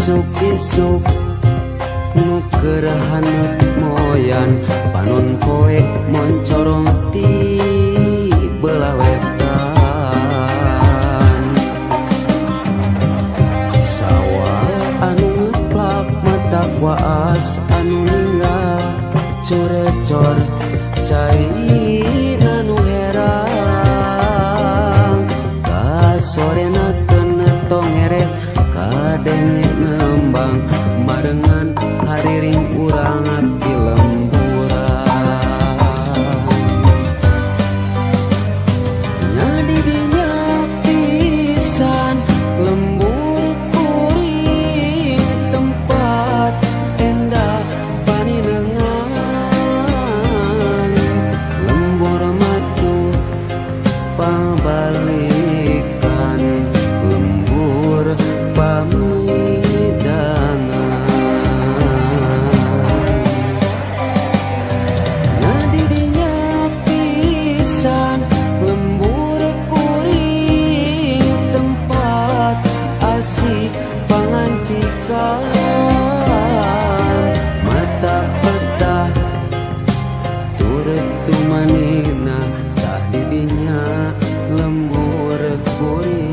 isuk-isuk nuker hanut moyan panon poe moncorong ti belah wetan sawah anu ngeplak mata kuas anu ninggal corecor cai nanu herang kasorena kenetong eret kadenge nembang marengan hariring urang abdi lemburan nyadi dinya pisan lembur kuring tempat endah paninengan lembur matu pabalikan lembur pamidangan nadi dinya pisan lembur kuring tempat asik pangancikan mata petah turut tumanina tah didinya lembur kuring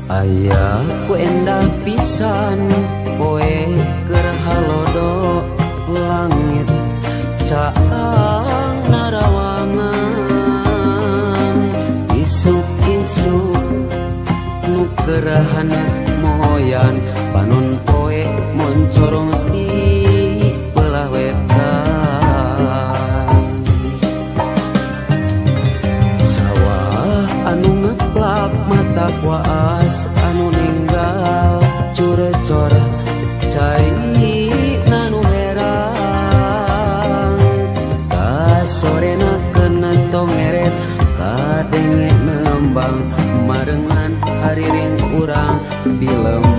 aya ku endah pisan poe keur halodo langit caang narawangan isuk-isuk nu keur hanut moyan panon poe moncorong ti belah wetan sawah anu ngeplak mata kuas anu ninggal curecor cai nanu herang kasorena kenetong eret kadenge nembang marengan hariring urang di lembur